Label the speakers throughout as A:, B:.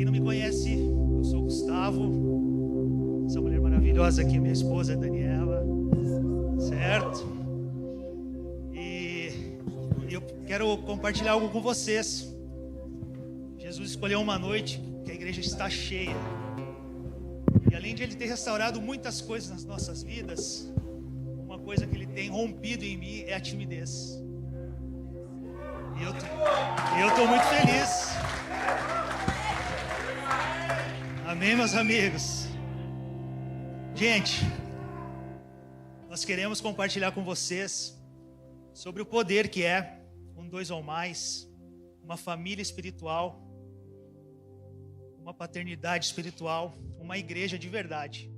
A: Quem não me conhece, eu sou o Gustavo. Essa mulher maravilhosa aqui, minha esposa Daniela, certo? E eu quero compartilhar algo com vocês. Jesus escolheu uma noite que a igreja está cheia. E além de Ele ter restaurado muitas coisas nas nossas vidas, uma coisa que Ele tem rompido em mim é a timidez. E eu estou muito feliz. Amém, meus amigos? Gente, nós queremos compartilhar com vocês sobre o poder que é um, dois ou mais, uma família espiritual, uma paternidade espiritual, uma igreja de verdade.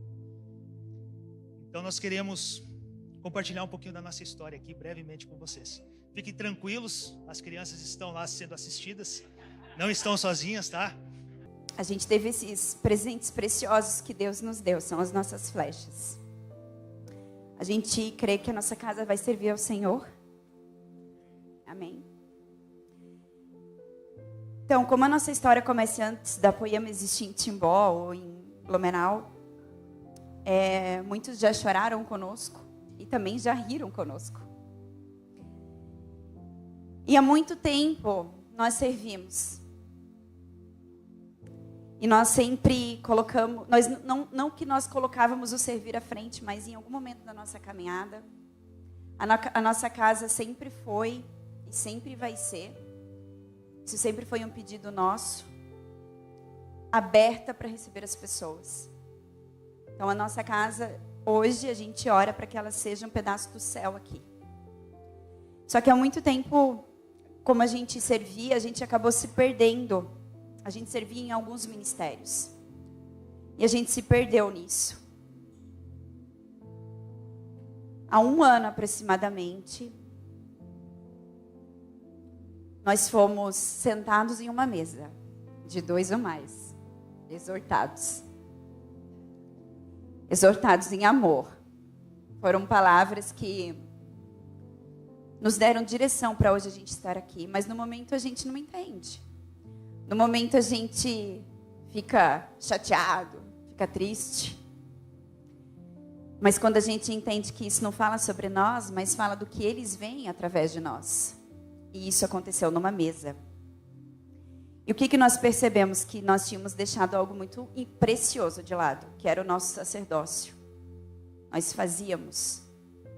A: Então nós queremos compartilhar um pouquinho da nossa história aqui brevemente com vocês. Fiquem tranquilos, as crianças estão lá sendo assistidas, não estão sozinhas, tá?
B: A gente teve esses presentes preciosos que Deus nos deu, são as nossas flechas. A gente crê que a nossa casa vai servir ao Senhor. Amém. Então, como a nossa história começa antes da Poema existir em Timbó ou em Blumenau, muitos já choraram conosco e também já riram conosco. E há muito tempo nós servimos. E nós sempre colocamos, não que nós colocávamos o servir à frente, mas em algum momento da nossa caminhada, a nossa casa sempre foi e sempre vai ser, isso sempre foi um pedido nosso, aberta para receber as pessoas. Então a nossa casa, hoje a gente ora para que ela seja um pedaço do céu aqui. Só que há muito tempo, como a gente servia, a gente acabou se perdendo. A gente servia em alguns ministérios. E a gente se perdeu nisso. Há 1 ano aproximadamente, nós fomos sentados em uma mesa, de 2 ou mais, exortados. Exortados em amor. Foram palavras que nos deram direção para hoje a gente estar aqui, mas no momento a gente não entende. No momento a gente fica chateado, fica triste. Mas quando a gente entende que isso não fala sobre nós, mas fala do que eles veem através de nós. E isso aconteceu numa mesa. E o que nós percebemos? Que nós tínhamos deixado algo muito precioso de lado, que era o nosso sacerdócio. Nós fazíamos,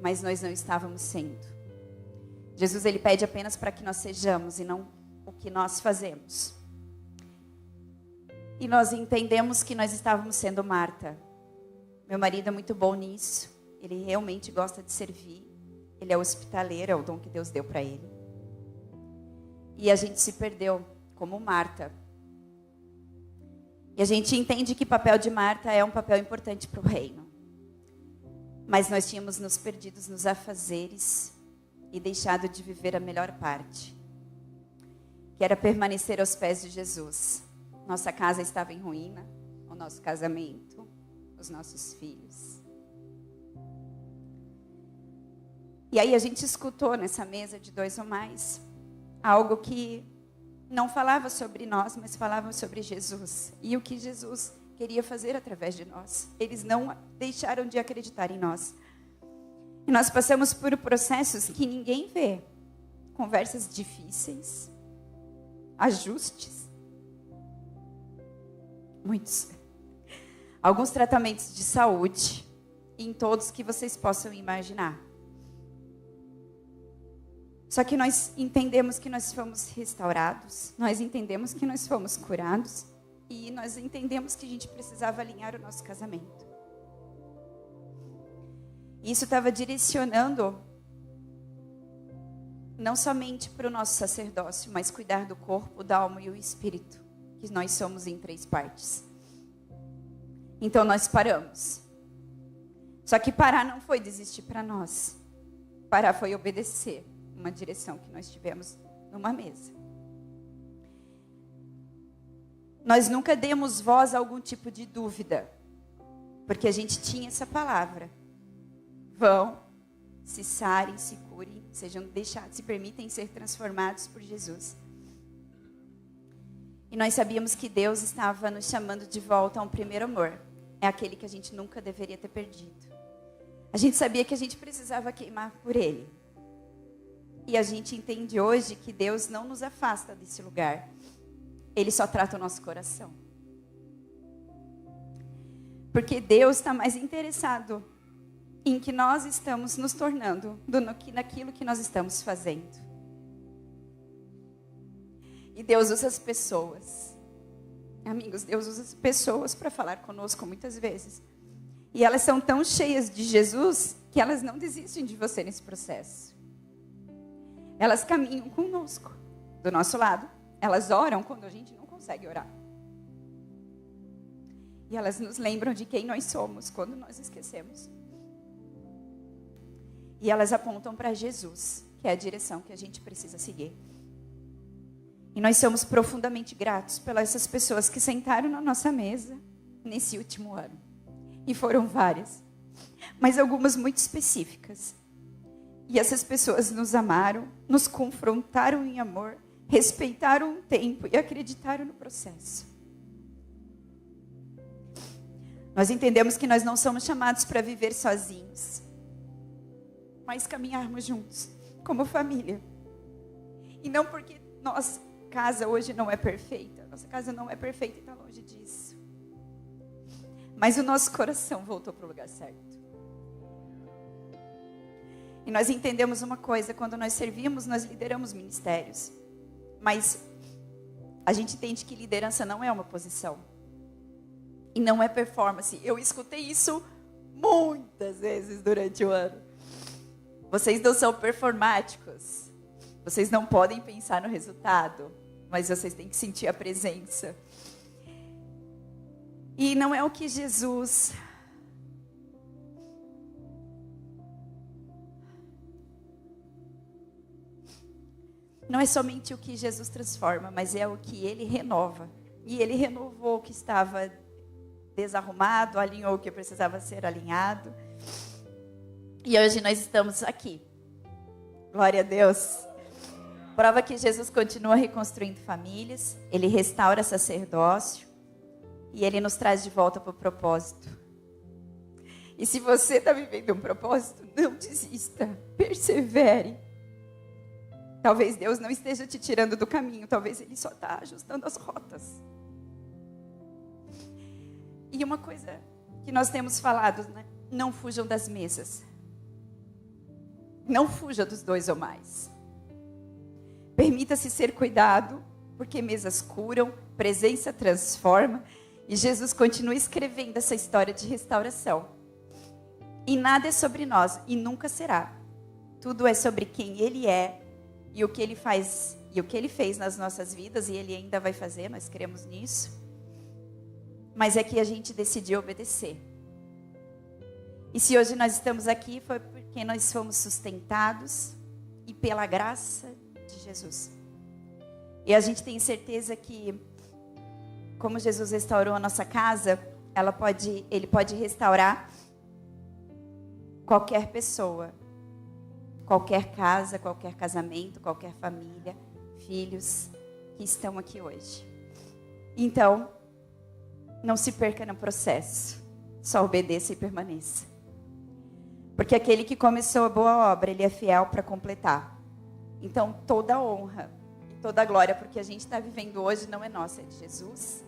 B: mas nós não estávamos sendo. Jesus, ele pede apenas para que nós sejamos e não o que nós fazemos. E nós entendemos que nós estávamos sendo Marta. Meu marido é muito bom nisso. Ele realmente gosta de servir. Ele é hospitaleiro, é o dom que Deus deu para ele. E a gente se perdeu como Marta. E a gente entende que o papel de Marta é um papel importante para o reino. Mas nós tínhamos nos perdido nos afazeres e deixado de viver a melhor parte, que era permanecer aos pés de Jesus. Nossa casa estava em ruína, o nosso casamento, os nossos filhos. E aí a gente escutou nessa mesa de 2 ou mais, algo que não falava sobre nós, mas falava sobre Jesus. E o que Jesus queria fazer através de nós. Eles não deixaram de acreditar em nós. E nós passamos por processos que ninguém vê. Conversas difíceis, ajustes. Muitos. Alguns tratamentos de saúde, em todos que vocês possam imaginar. Só que nós entendemos que nós fomos restaurados, nós entendemos que nós fomos curados, e nós entendemos que a gente precisava alinhar o nosso casamento. E isso estava direcionando, não somente para o nosso sacerdócio, mas cuidar do corpo, da alma e o espírito. Que nós somos em 3 partes. Então nós paramos. Só que parar não foi desistir para nós. Parar foi obedecer uma direção que nós tivemos numa mesa. Nós nunca demos voz a algum tipo de dúvida, porque a gente tinha essa palavra. Vão, se sarem, se curem, sejam deixados, se permitem ser transformados por Jesus. E nós sabíamos que Deus estava nos chamando de volta a um primeiro amor. É aquele que a gente nunca deveria ter perdido. A gente sabia que a gente precisava queimar por Ele. E a gente entende hoje que Deus não nos afasta desse lugar. Ele só trata o nosso coração. Porque Deus está mais interessado em que nós estamos nos tornando do que naquilo que nós estamos fazendo. E Deus usa as pessoas. Amigos, Deus usa as pessoas para falar conosco muitas vezes. E elas são tão cheias de Jesus que elas não desistem de você nesse processo. Elas caminham conosco, do nosso lado. Elas oram quando a gente não consegue orar. E elas nos lembram de quem nós somos quando nós esquecemos. E elas apontam para Jesus, que é a direção que a gente precisa seguir. E nós somos profundamente gratos pelas essas pessoas que sentaram na nossa mesa nesse último ano. E foram várias, mas algumas muito específicas. E essas pessoas nos amaram, nos confrontaram em amor, respeitaram o tempo e acreditaram no processo. Nós entendemos que nós não somos chamados para viver sozinhos, mas caminharmos juntos, como família. E não porque nossa casa hoje não é perfeita. Nossa casa não é perfeita e está longe disso. Mas o nosso coração voltou para o lugar certo. E nós entendemos uma coisa, quando nós servimos, nós lideramos ministérios. Mas a gente entende que liderança não é uma posição. E não é performance. Eu escutei isso muitas vezes durante o ano. Vocês não são performáticos. Vocês não podem pensar no resultado, mas vocês têm que sentir a presença. E não é o que Jesus... Não é somente o que Jesus transforma, mas é o que Ele renova. E Ele renovou o que estava desarrumado, alinhou o que precisava ser alinhado. E hoje nós estamos aqui. Glória a Deus. Prova que Jesus continua reconstruindo famílias. Ele restaura sacerdócio. E Ele nos traz de volta para o propósito. E se você está vivendo um propósito, não desista. Persevere. Talvez Deus não esteja te tirando do caminho. Talvez Ele só está ajustando as rotas. E uma coisa que nós temos falado, né? Não fujam das mesas. Não fuja dos 2 ou mais. Permita-se ser cuidado, porque mesas curam, presença transforma. E Jesus continua escrevendo essa história de restauração. E nada é sobre nós, e nunca será. Tudo é sobre quem Ele é, e o que Ele faz, e o que Ele fez nas nossas vidas, e Ele ainda vai fazer, nós cremos nisso. Mas é que a gente decidiu obedecer. E se hoje nós estamos aqui, foi porque nós fomos sustentados, e pela graça de Jesus. E a gente tem certeza que, como Jesus restaurou a nossa casa, Ele pode restaurar qualquer pessoa. Qualquer casa, qualquer casamento, qualquer família, filhos que estão aqui hoje. Então, não se perca no processo. Só obedeça e permaneça. Porque aquele que começou a boa obra, Ele é fiel para completar. Então, toda a honra e toda a glória, porque a gente está vivendo hoje, não é nossa, é de Jesus.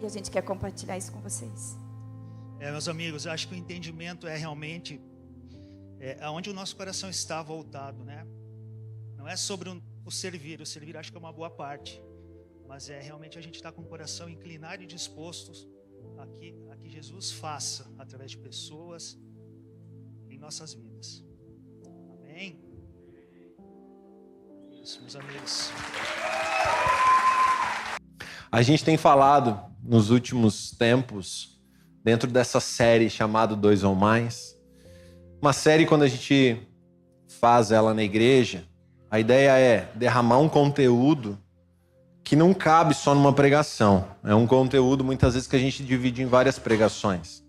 B: E a gente quer compartilhar isso com vocês.
A: Meus amigos, eu acho que o entendimento é realmente... aonde o nosso coração está voltado, né? Não é sobre o servir acho que é uma boa parte, mas é realmente a gente estar com o coração inclinado e dispostos a que Jesus faça através de pessoas em nossas vidas. Amém? Isso, meus amigos.
C: A gente tem falado nos últimos tempos, dentro dessa série chamada 2 ou Mais. Uma série, quando a gente faz ela na igreja, a ideia é derramar um conteúdo que não cabe só numa pregação. É um conteúdo, muitas vezes, que a gente divide em várias pregações.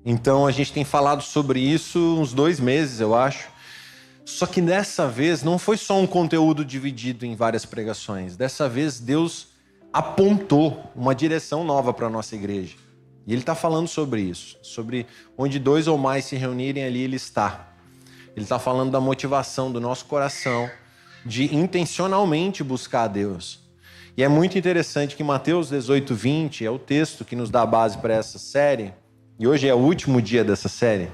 C: Então, a gente tem falado sobre isso uns 2 meses, eu acho. Só que dessa vez, não foi só um conteúdo dividido em várias pregações. Dessa vez, Deus apontou uma direção nova para a nossa igreja. E ele está falando sobre isso, sobre onde 2 ou mais se reunirem, ali ele está. Ele está falando da motivação do nosso coração de intencionalmente buscar a Deus. E é muito interessante que Mateus 18, 20 é o texto que nos dá a base para essa série. E hoje é o último dia dessa série.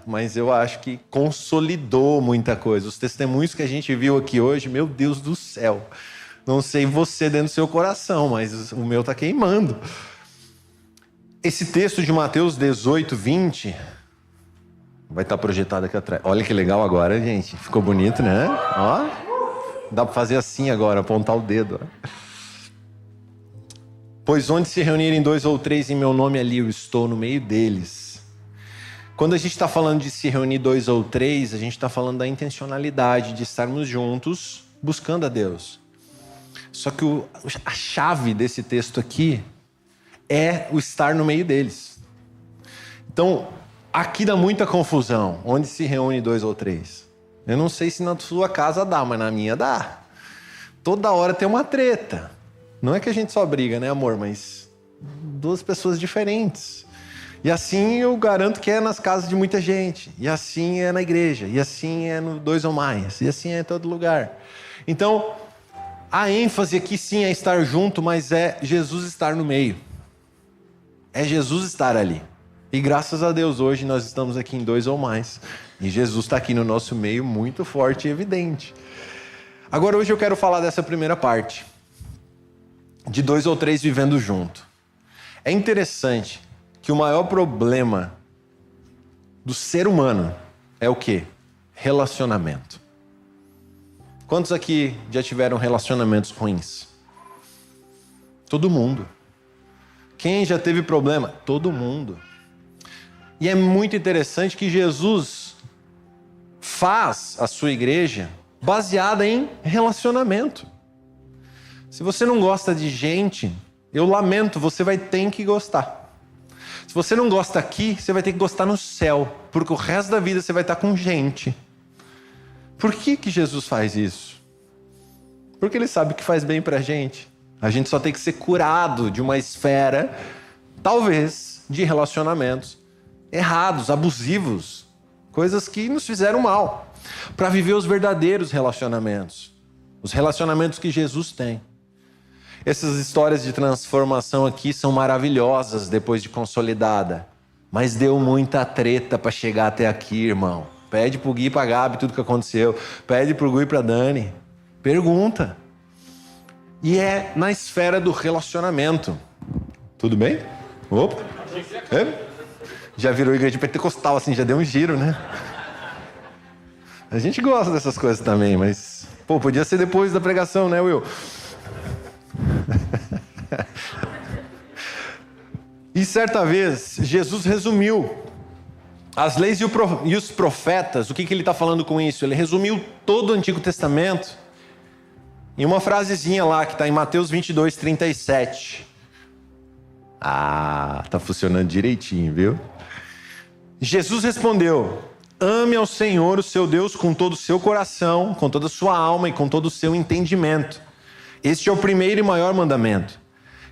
C: Mas eu acho que consolidou muita coisa. Os testemunhos que a gente viu aqui hoje, meu Deus do céu. Não sei você dentro do seu coração, mas o meu está queimando. Esse texto de Mateus 18, 20... vai estar projetado aqui atrás. Olha que legal agora, gente. Ficou bonito, né? Ó. Dá para fazer assim agora, apontar o dedo. Ó. Pois onde se reunirem 2 ou 3 em meu nome, ali eu estou no meio deles. Quando a gente está falando de se reunir 2 ou 3, a gente está falando da intencionalidade de estarmos juntos buscando a Deus. Só que a chave desse texto aqui é o estar no meio deles. Então, aqui dá muita confusão. Onde se reúne 2 ou 3? Eu não sei se na sua casa dá, mas na minha dá. Toda hora tem uma treta. Não é que a gente só briga, né, amor? Mas 2 pessoas diferentes. E assim eu garanto que é nas casas de muita gente. E assim é na igreja. E assim é no 2 ou mais. E assim é em todo lugar. Então, a ênfase aqui sim é estar junto, mas é Jesus estar no meio. É Jesus estar ali. E graças a Deus, hoje nós estamos aqui em 2 ou mais. E Jesus está aqui no nosso meio, muito forte e evidente. Agora, hoje eu quero falar dessa primeira parte. De 2 ou 3 vivendo junto. É interessante que o maior problema do ser humano é o quê? Relacionamento. Quantos aqui já tiveram relacionamentos ruins? Todo mundo. Quem já teve problema? Todo mundo. E é muito interessante que Jesus faz a sua igreja baseada em relacionamento. Se você não gosta de gente, eu lamento, você vai ter que gostar. Se você não gosta aqui, você vai ter que gostar no céu, porque o resto da vida você vai estar com gente. Por que Jesus faz isso? Porque ele sabe que faz bem pra gente. A gente só tem que ser curado de uma esfera, talvez, de relacionamentos errados, abusivos, coisas que nos fizeram mal, para viver os verdadeiros relacionamentos, os relacionamentos que Jesus tem. Essas histórias de transformação aqui são maravilhosas depois de consolidada, mas deu muita treta para chegar até aqui, irmão. Pede pro Gui e pra Gabi tudo que aconteceu, pede pro Gui e pra Dani, pergunta. E é na esfera do relacionamento. Tudo bem? Opa! Já virou igreja pentecostal, assim, já deu um giro, né? A gente gosta dessas coisas também, mas... podia ser depois da pregação, né, Will? E certa vez, Jesus resumiu as leis e os profetas. O que ele está falando com isso? Ele resumiu todo o Antigo Testamento em uma frasezinha lá, que está em Mateus 22, 37. Tá funcionando direitinho, viu? Jesus respondeu: ame ao Senhor, o seu Deus, com todo o seu coração, com toda a sua alma e com todo o seu entendimento. Este é o primeiro e maior mandamento.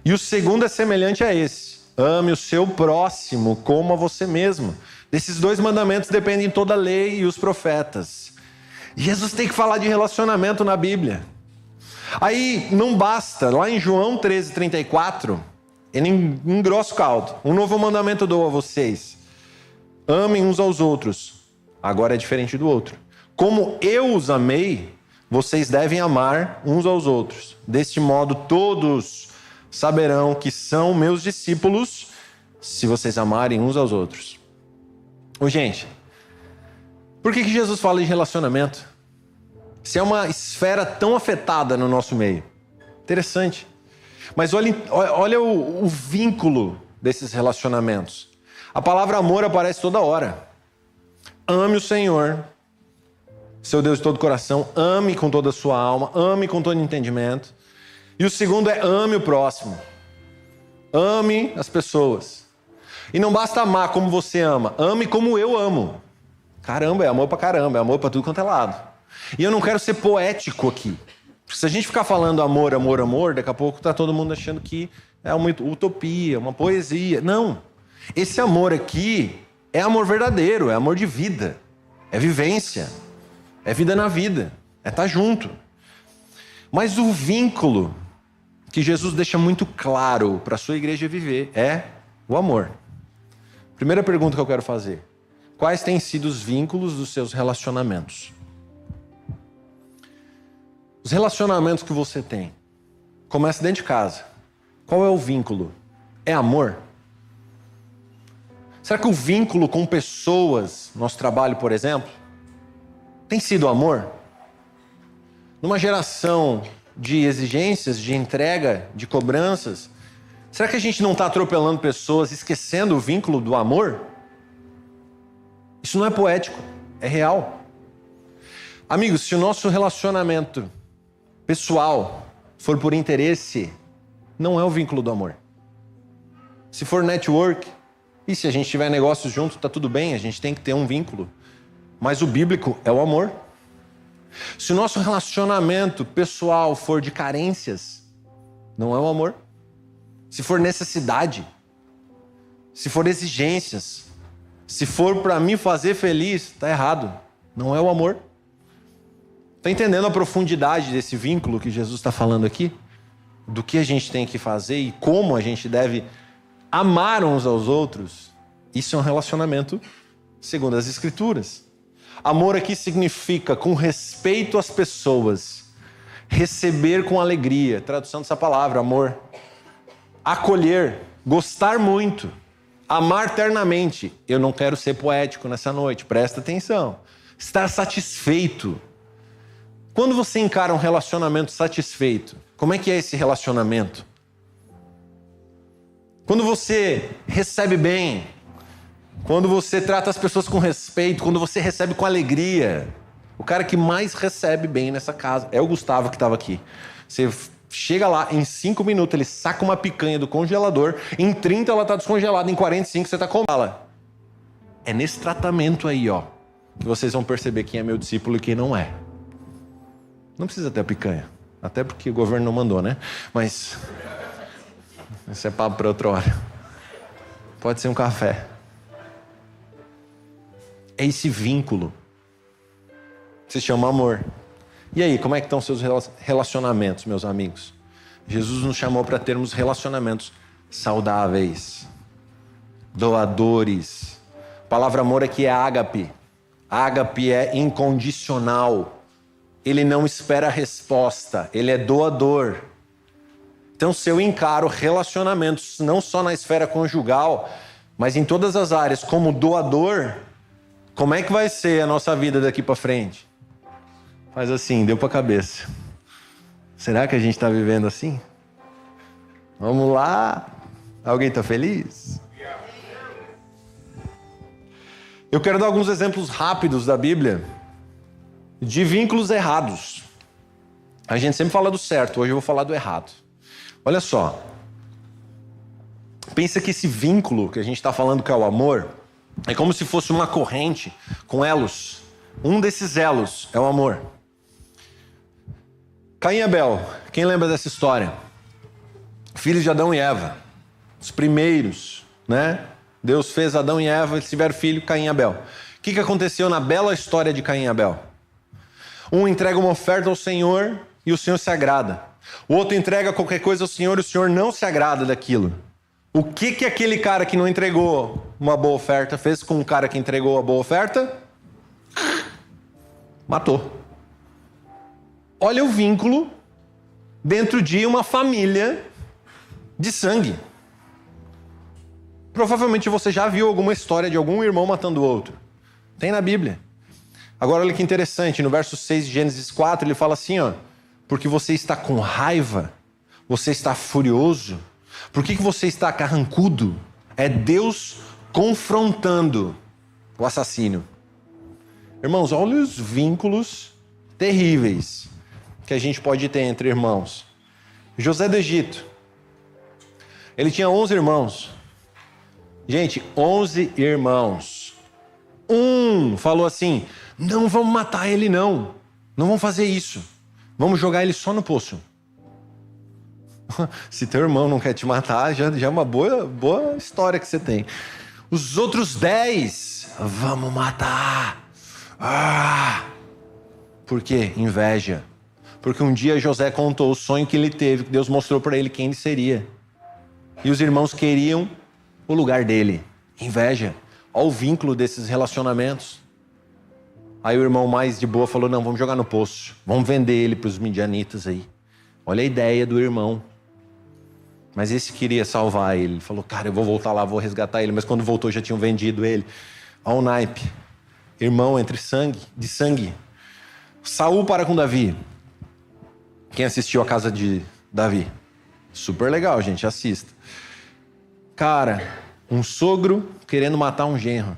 C: E o segundo é semelhante a esse: ame o seu próximo como a você mesmo. Desses 2 mandamentos dependem toda a lei e os profetas. Jesus tem que falar de relacionamento na Bíblia. Aí não basta, lá em João 13, 34, ele engrossa o caldo. Um novo mandamento dou a vocês: amem uns aos outros. Agora é diferente do outro. Como eu os amei, vocês devem amar uns aos outros. Deste modo todos saberão que são meus discípulos, se vocês amarem uns aos outros. Gente, por que Jesus fala de relacionamento? Se é uma esfera tão afetada no nosso meio. Interessante. Mas olha o vínculo desses relacionamentos. A palavra amor aparece toda hora. Ame o Senhor, seu Deus de todo o coração. Ame com toda a sua alma. Ame com todo o entendimento. E o segundo é ame o próximo. Ame as pessoas. E não basta amar como você ama. Ame como eu amo. Caramba, é amor pra caramba. É amor pra tudo quanto é lado. E eu não quero ser poético aqui. Se a gente ficar falando amor, amor, amor, daqui a pouco tá todo mundo achando que é uma utopia, uma poesia. Não. Esse amor aqui é amor verdadeiro, é amor de vida. É vivência. É vida na vida. É estar junto. Mas o vínculo que Jesus deixa muito claro para a sua igreja viver é o amor. Primeira pergunta que eu quero fazer. Quais têm sido os vínculos dos seus relacionamentos? Os relacionamentos que você tem. Começa dentro de casa. Qual é o vínculo? É amor? Será que o vínculo com pessoas, nosso trabalho, por exemplo, tem sido amor? Numa geração de exigências, de entrega, de cobranças, será que a gente não está atropelando pessoas, esquecendo o vínculo do amor? Isso não é poético, é real. Amigos, se o nosso relacionamento pessoal for por interesse, não é o vínculo do amor. Se for network, e se a gente tiver negócios juntos, tá tudo bem, a gente tem que ter um vínculo. Mas o bíblico é o amor. Se o nosso relacionamento pessoal for de carências, não é o amor. Se for necessidade, se for exigências, se for para me fazer feliz, tá errado. Não é o amor. Tá entendendo a profundidade desse vínculo que Jesus está falando aqui? Do que a gente tem que fazer e como a gente deve amar uns aos outros? Isso é um relacionamento segundo as Escrituras. Amor aqui significa com respeito às pessoas, receber com alegria, tradução dessa palavra, amor, acolher, gostar muito, amar ternamente. Eu não quero ser poético nessa noite, presta atenção. Estar satisfeito. Quando você encara um relacionamento satisfeito, como é que é esse relacionamento? Quando você recebe bem, quando você trata as pessoas com respeito, quando você recebe com alegria. O cara que mais recebe bem nessa casa é o Gustavo que estava aqui. Você chega lá, em 5 minutos ele saca uma picanha do congelador, em 30 ela está descongelada, em 45 você está com ela. É nesse tratamento aí, ó, que vocês vão perceber quem é meu discípulo e quem não é. Não precisa ter a picanha, até porque o governo não mandou, né? Mas isso é papo para outra hora. Pode ser um café. É esse vínculo. Se chama amor. E aí, como é que estão os seus relacionamentos, meus amigos? Jesus nos chamou para termos relacionamentos saudáveis, doadores. A palavra amor aqui é ágape. Ágape é incondicional. Ele não espera resposta, ele é doador. Então, se eu encaro relacionamentos, não só na esfera conjugal, mas em todas as áreas, como doador, como é que vai ser a nossa vida daqui para frente? Faz assim, deu para a cabeça. Será que a gente está vivendo assim? Vamos lá. Alguém está feliz? Eu quero dar alguns exemplos rápidos da Bíblia de vínculos errados. A gente sempre fala do certo, hoje eu vou falar do errado. Olha só. Pensa que esse vínculo que a gente está falando que é o amor é como se fosse uma corrente com elos. Um desses elos é o amor. Caim e Abel, quem lembra dessa história? Filhos de Adão e Eva, os primeiros, né? Deus fez Adão e Eva, eles tiveram filho, Caim e Abel. O que aconteceu na bela história de Caim e Abel? Um entrega uma oferta ao Senhor e o Senhor se agrada. O outro entrega qualquer coisa ao Senhor e o Senhor não se agrada daquilo. O que aquele cara que não entregou uma boa oferta fez com o cara que entregou a boa oferta? Matou. Olha o vínculo dentro de uma família de sangue. Provavelmente você já viu alguma história de algum irmão matando o outro. Tem na Bíblia. Agora olha que interessante, no verso 6 de Gênesis 4, ele fala assim, ó, porque você está com raiva, você está furioso, por que você está carrancudo? É Deus confrontando o assassino. Irmãos, olha os vínculos terríveis que a gente pode ter entre irmãos. José do Egito, ele tinha 11 irmãos. Gente, 11 irmãos. Um falou assim, não vamos matar ele não. Não vamos fazer isso. Vamos jogar ele só no poço. Se teu irmão não quer te matar, já é uma boa história que você tem. Os outros 10, vamos matar. Por quê? Inveja. Porque um dia José contou o sonho que ele teve, que Deus mostrou para ele quem ele seria. E os irmãos queriam o lugar dele. Inveja. Olha o vínculo desses relacionamentos. Aí o irmão mais de boa falou, não, vamos jogar no poço. Vamos vender ele para os midianitas aí. Olha a ideia do irmão. Mas esse queria salvar ele. Ele falou, cara, eu vou voltar lá, vou resgatar ele. Mas quando voltou já tinham vendido ele. Olha o naipe. Irmão entre de sangue. Saul para com Davi. Quem assistiu a casa de Davi? Super legal, gente, assista. Cara, um sogro querendo matar um genro.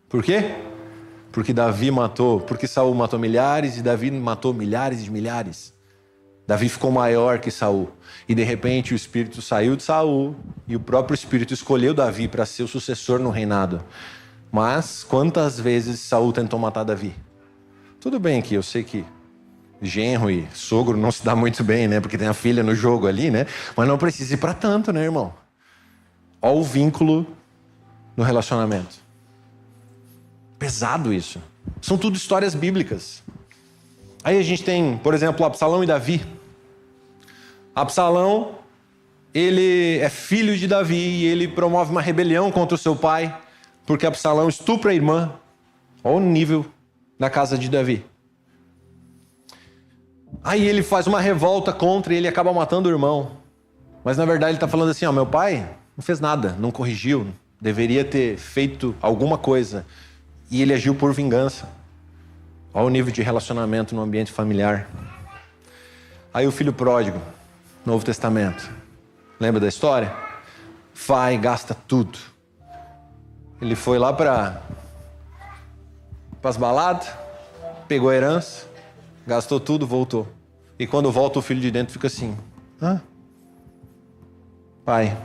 C: Por quê? Porque Saul matou milhares e Davi matou milhares de milhares. Davi ficou maior que Saul. E de repente o espírito saiu de Saul e o próprio espírito escolheu Davi para ser o sucessor no reinado. Mas quantas vezes Saul tentou matar Davi? Tudo bem que eu sei que genro e sogro não se dá muito bem, né? Porque tem a filha no jogo ali, né? Mas não precisa ir para tanto, né, irmão? Olha o vínculo no relacionamento. Pesado isso. São tudo histórias bíblicas. Aí a gente tem, por exemplo, Absalão e Davi. Absalão, ele é filho de Davi e ele promove uma rebelião contra o seu pai, porque Absalão estupra a irmã. Olha o nível na casa de Davi. Aí ele faz uma revolta contra e ele acaba matando o irmão. Mas na verdade ele está falando assim, meu pai não fez nada, não corrigiu, deveria ter feito alguma coisa. E ele agiu por vingança. Olha o nível de relacionamento no ambiente familiar. Aí o filho pródigo, Novo Testamento. Lembra da história? Vai, gasta tudo. Ele foi lá para as baladas, pegou a herança, gastou tudo, voltou. E quando volta o filho de dentro fica assim. Pai,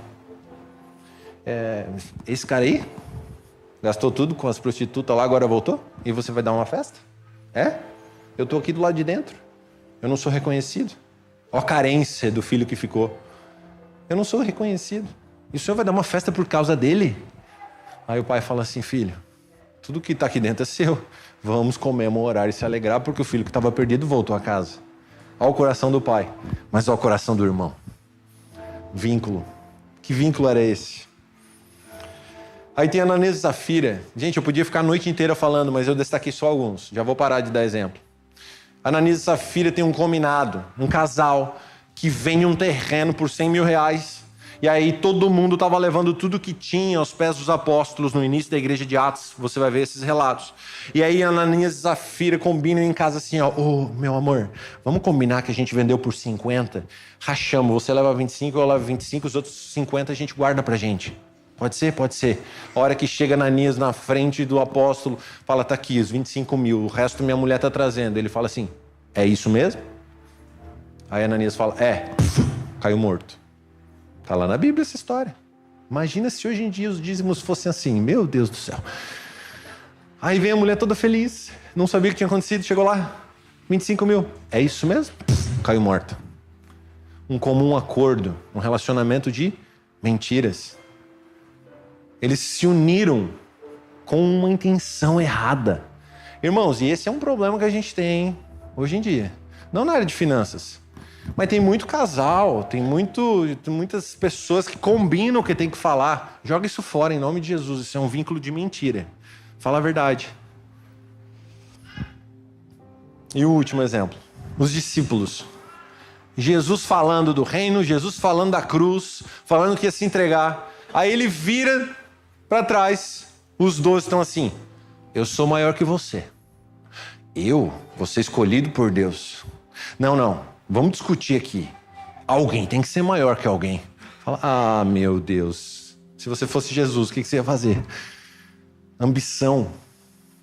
C: esse cara aí gastou tudo com as prostitutas lá, agora voltou? E você vai dar uma festa? Eu estou aqui do lado de dentro. Eu não sou reconhecido. Olha a carência do filho que ficou. Eu não sou reconhecido. E o senhor vai dar uma festa por causa dele? Aí o pai fala assim, filho, tudo que está aqui dentro é seu. Vamos comemorar e se alegrar porque o filho que estava perdido voltou a casa. Olha o coração do pai. Mas olha o coração do irmão. Vínculo. Que vínculo era esse? Aí tem Ananias e Safira. Gente, eu podia ficar a noite inteira falando, mas eu destaquei só alguns. Já vou parar de dar exemplo. Ananias e Safira tem um combinado, um casal que vende um terreno por 100 mil reais. E aí todo mundo estava levando tudo que tinha aos pés dos apóstolos no início da igreja de Atos. Você vai ver esses relatos. E aí Ananias e Safira combinam em casa assim, meu amor, vamos combinar que a gente vendeu por 50? Rachamos, você leva 25, eu levo 25, os outros 50 a gente guarda pra gente. Pode ser? Pode ser. A hora que chega Ananias na frente do apóstolo, fala, tá aqui, os 25 mil, o resto minha mulher tá trazendo. Ele fala assim, é isso mesmo? Aí Ananias fala, caiu morto. Tá lá na Bíblia essa história. Imagina se hoje em dia os dízimos fossem assim, meu Deus do céu. Aí vem a mulher toda feliz, não sabia o que tinha acontecido, chegou lá, 25 mil. É isso mesmo? Caiu morta. Um comum acordo, um relacionamento de mentiras. Eles se uniram com uma intenção errada. Irmãos, e esse é um problema que a gente tem hoje em dia. Não na área de finanças, mas tem muito casal, tem muitas pessoas que combinam o que tem que falar. Joga isso fora em nome de Jesus, isso é um vínculo de mentira. Fala a verdade. E o último exemplo, os discípulos. Jesus falando do reino, Jesus falando da cruz, falando que ia se entregar. Aí ele vira para trás, os 12 estão assim, eu sou maior que você. Eu vou ser escolhido por Deus. Não, vamos discutir aqui. Alguém tem que ser maior que alguém. Fala, meu Deus, se você fosse Jesus, o que você ia fazer? Ambição,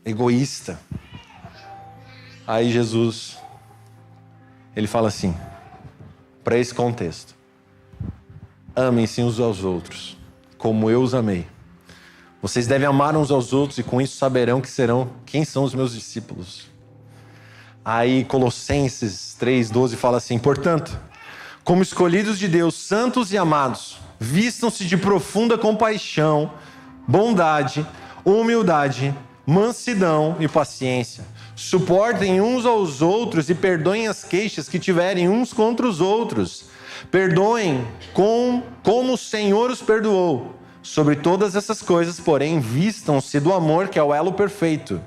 C: egoísta. Aí Jesus, ele fala assim, para esse contexto, amem-se uns aos outros, como eu os amei. Vocês devem amar uns aos outros e com isso saberão quem são os meus discípulos. Aí Colossenses 3:12 fala assim: portanto, como escolhidos de Deus, santos e amados, vistam-se de profunda compaixão, bondade, humildade, mansidão e paciência. Suportem uns aos outros e perdoem as queixas que tiverem uns contra os outros. Perdoem como o Senhor os perdoou. Sobre todas essas coisas, porém, vistam-se do amor, que é o elo perfeito.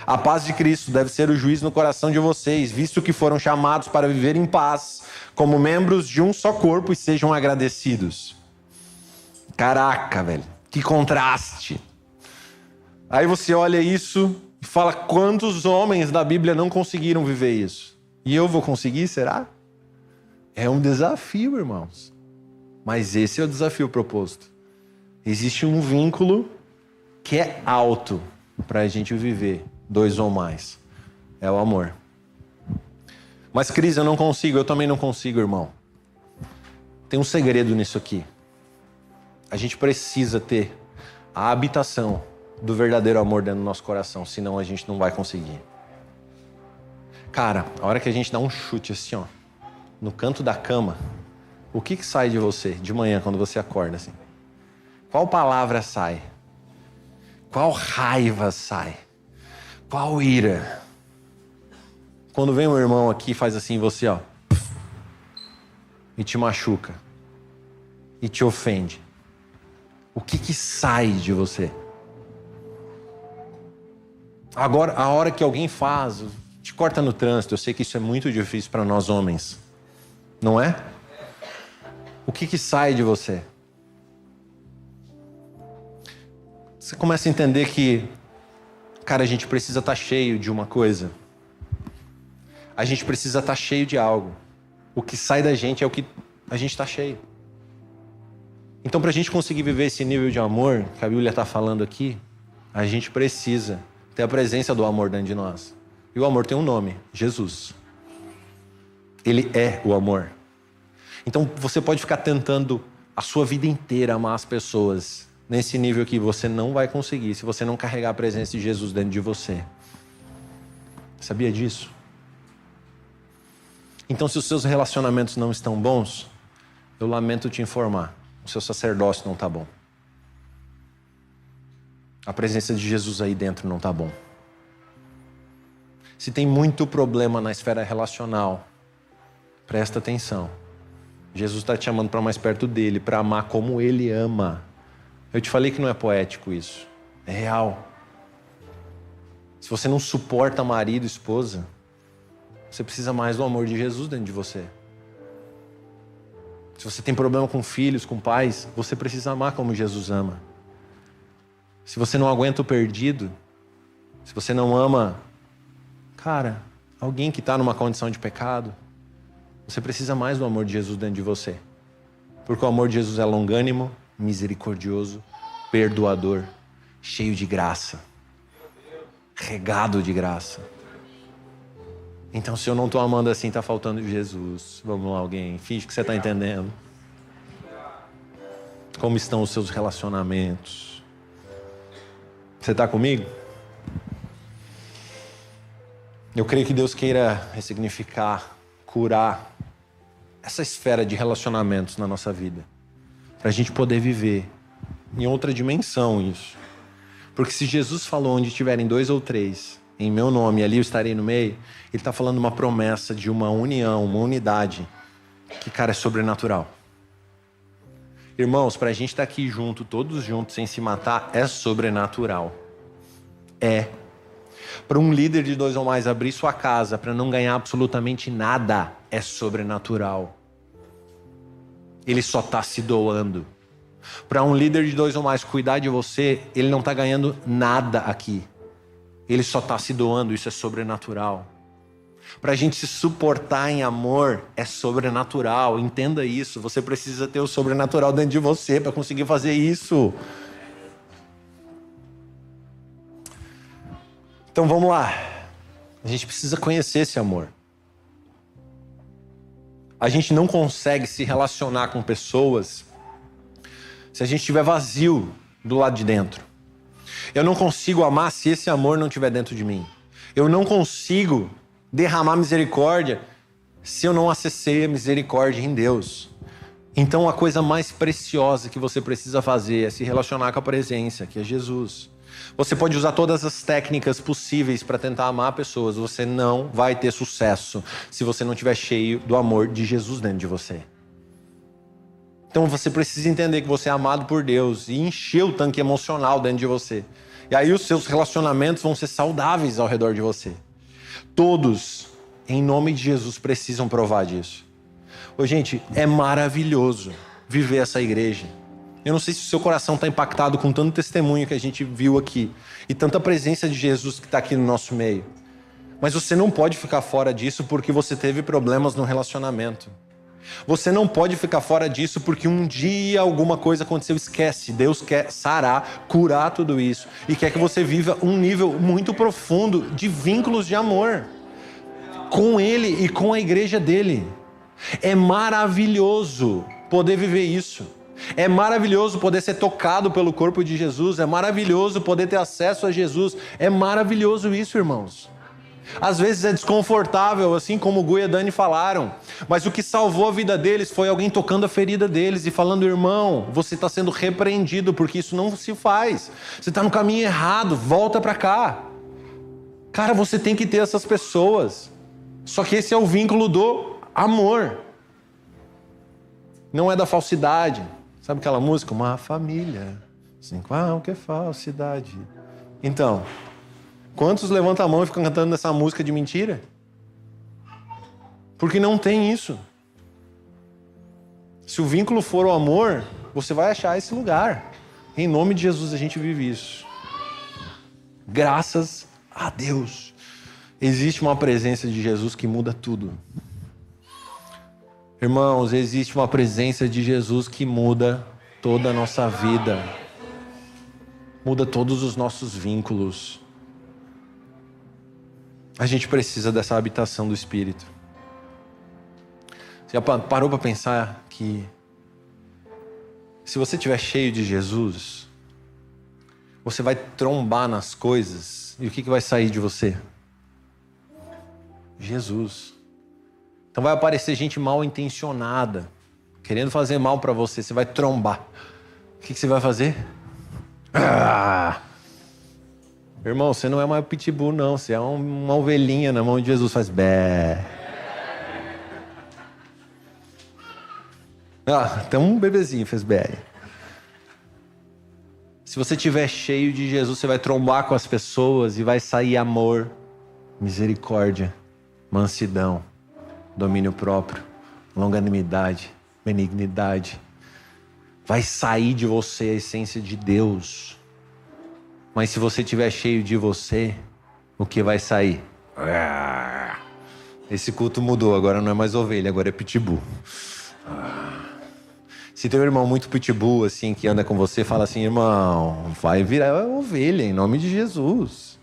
C: A paz de Cristo deve ser o juiz no coração de vocês, visto que foram chamados para viver em paz, como membros de um só corpo, e sejam agradecidos. Caraca, velho, que contraste. Aí você olha isso e fala: quantos homens da Bíblia não conseguiram viver isso? E eu vou conseguir, será? É um desafio, irmãos. Mas esse é o desafio proposto. Existe um vínculo que é alto para a gente viver 2 ou mais. É o amor. Mas, Cris, eu não consigo. Eu também não consigo, irmão. Tem um segredo nisso aqui. A gente precisa ter a habitação do verdadeiro amor dentro do nosso coração, senão a gente não vai conseguir. Cara, a hora que a gente dá um chute assim, ó, no canto da cama, o que sai de você de manhã quando você acorda assim? Qual palavra sai? Qual raiva sai? Qual ira? Quando vem um irmão aqui e faz assim em você, ó, e te machuca, e te ofende, o que sai de você? Agora, a hora que alguém faz, te corta no trânsito, eu sei que isso é muito difícil para nós homens, não é? O que sai de você? Você começa a entender que, cara, a gente precisa estar cheio de uma coisa. A gente precisa estar cheio de algo. O que sai da gente é o que a gente está cheio. Então, para a gente conseguir viver esse nível de amor que a Bíblia está falando aqui, a gente precisa ter a presença do amor dentro de nós. E o amor tem um nome: Jesus. Ele é o amor. Então, você pode ficar tentando a sua vida inteira amar as pessoas nesse nível que você não vai conseguir se você não carregar a presença de Jesus dentro de você. Sabia disso? Então, se os seus relacionamentos não estão bons, eu lamento te informar, o seu sacerdócio não está bom. A presença de Jesus aí dentro não está bom. Se tem muito problema na esfera relacional, presta atenção. Jesus está te chamando para mais perto dele, para amar como ele ama. Eu te falei que não é poético isso, é real. Se você não suporta marido, esposa, você precisa mais do amor de Jesus dentro de você. Se você tem problema com filhos, com pais, você precisa amar como Jesus ama. Se você não aguenta o perdido, se você não ama, cara, alguém que está numa condição de pecado, você precisa mais do amor de Jesus dentro de você. Porque o amor de Jesus é longânimo, misericordioso, perdoador, cheio de graça, regado de graça. Então, se eu não estou amando assim, está faltando Jesus. Vamos lá, alguém, finge que você está entendendo. Como estão os seus relacionamentos? Você está comigo? Eu creio que Deus queira ressignificar, curar essa esfera de relacionamentos na nossa vida, para a gente poder viver em outra dimensão isso. Porque se Jesus falou: onde tiverem 2 ou 3 em meu nome, ali eu estarei no meio, ele está falando uma promessa de uma união, uma unidade que, cara, é sobrenatural. Irmãos, para a gente estar aqui junto, todos juntos, sem se matar, é sobrenatural. É. Para um líder de 2 ou mais abrir sua casa para não ganhar absolutamente nada, é sobrenatural. Ele só está se doando. Para um líder de 2 ou mais cuidar de você, ele não está ganhando nada aqui. Ele só está se doando, isso é sobrenatural. Para a gente se suportar em amor, é sobrenatural. Entenda isso, você precisa ter o sobrenatural dentro de você para conseguir fazer isso. Então vamos lá. A gente precisa conhecer esse amor. A gente não consegue se relacionar com pessoas se a gente estiver vazio do lado de dentro. Eu não consigo amar se esse amor não estiver dentro de mim. Eu não consigo derramar misericórdia se eu não acessei a misericórdia em Deus. Então a coisa mais preciosa que você precisa fazer é se relacionar com a presença, que é Jesus. Você pode usar todas as técnicas possíveis para tentar amar pessoas. Você não vai ter sucesso se você não estiver cheio do amor de Jesus dentro de você. Então você precisa entender que você é amado por Deus e encher o tanque emocional dentro de você. E aí os seus relacionamentos vão ser saudáveis ao redor de você. Todos, em nome de Jesus, precisam provar disso. Ô, gente, é maravilhoso viver essa igreja. Eu não sei se o seu coração está impactado com tanto testemunho que a gente viu aqui e tanta presença de Jesus que está aqui no nosso meio. Mas você não pode ficar fora disso porque você teve problemas no relacionamento. Você não pode ficar fora disso porque um dia alguma coisa aconteceu. Esquece, Deus quer sarar, curar tudo isso e quer que você viva um nível muito profundo de vínculos de amor com Ele e com a igreja dele. É maravilhoso poder viver isso. É maravilhoso poder ser tocado pelo corpo de Jesus. É maravilhoso poder ter acesso a Jesus. É maravilhoso isso, irmãos. Às vezes é desconfortável, assim como o Gu e a Dani falaram. Mas o que salvou a vida deles foi alguém tocando a ferida deles e falando: irmão, você está sendo repreendido porque isso não se faz. Você está no caminho errado, volta para cá. Cara, você tem que ter essas pessoas. Só que esse é o vínculo do amor. Não é da falsidade. Sabe aquela música? Uma família sem qualquer falsidade. Então, quantos levantam a mão e ficam cantando essa música de mentira? Porque não tem isso. Se o vínculo for o amor, você vai achar esse lugar. Em nome de Jesus a gente vive isso. Graças a Deus. Existe uma presença de Jesus que muda tudo. Irmãos, existe uma presença de Jesus que muda toda a nossa vida. Muda todos os nossos vínculos. A gente precisa dessa habitação do Espírito. Você já parou para pensar que se você estiver cheio de Jesus, você vai trombar nas coisas e o que vai sair de você? Jesus. Então vai aparecer gente mal intencionada, querendo fazer mal para você. Você vai trombar. O que você vai fazer? Irmão, você não é mais pitbull, não. Você é uma ovelhinha na mão de Jesus. Faz bé. Até um bebezinho fez bé. Se você estiver cheio de Jesus, você vai trombar com as pessoas e vai sair amor, misericórdia, mansidão, domínio próprio, longanimidade, benignidade. Vai sair de você a essência de Deus. Mas se você estiver cheio de você, o que vai sair? Esse culto mudou, agora não é mais ovelha, agora é pitbull. Se tem um irmão muito pitbull, assim, que anda com você, fala assim: irmão, vai virar ovelha, em nome de Jesus.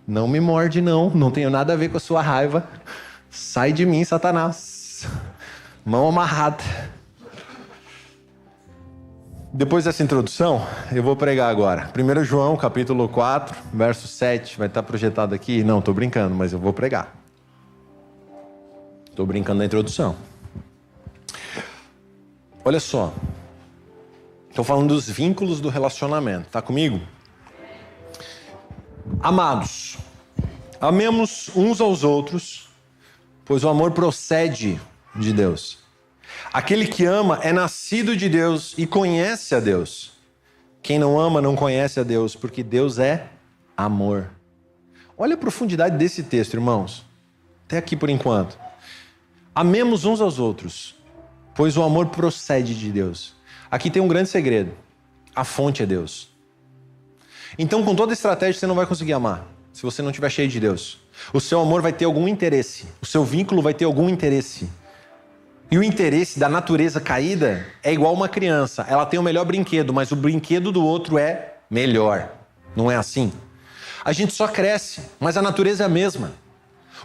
C: Não me morde, não tenho nada a ver com a sua raiva. Sai de mim, Satanás. Mão amarrada. Depois dessa introdução, eu vou pregar agora. 1 João, capítulo 4, verso 7. Vai estar projetado aqui? Não, estou brincando, mas eu vou pregar. Estou brincando na introdução. Olha só. Estou falando dos vínculos do relacionamento. Tá comigo? Amados, amemos uns aos outros, pois o amor procede de Deus. Aquele que ama é nascido de Deus e conhece a Deus. Quem não ama não conhece a Deus, porque Deus é amor. Olha a profundidade desse texto, irmãos. Até aqui por enquanto. Amemos uns aos outros, pois o amor procede de Deus. Aqui tem um grande segredo. A fonte é Deus. Então, com toda estratégia, você não vai conseguir amar, se você não estiver cheio de Deus. O seu amor vai ter algum interesse. O seu vínculo vai ter algum interesse. E o interesse da natureza caída é igual uma criança. Ela tem o melhor brinquedo, mas o brinquedo do outro é melhor. Não é assim? A gente só cresce, mas a natureza é a mesma.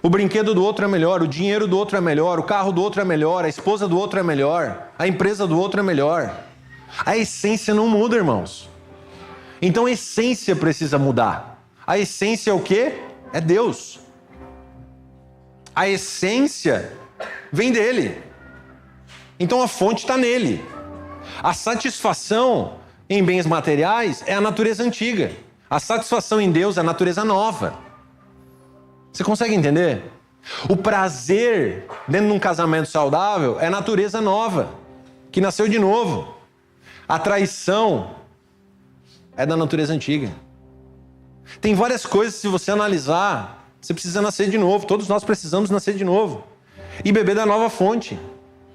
C: O brinquedo do outro é melhor, o dinheiro do outro é melhor, o carro do outro é melhor, a esposa do outro é melhor, a empresa do outro é melhor. A essência não muda, irmãos. Então a essência precisa mudar. A essência é o quê? É Deus. A essência vem dele. Então a fonte está nele. A satisfação em bens materiais é a natureza antiga. A satisfação em Deus é a natureza nova. Você consegue entender? O prazer dentro de um casamento saudável é a natureza nova, que nasceu de novo. A traição é da natureza antiga. Tem várias coisas, se você analisar, você precisa nascer de novo. Todos nós precisamos nascer de novo. E beber da nova fonte.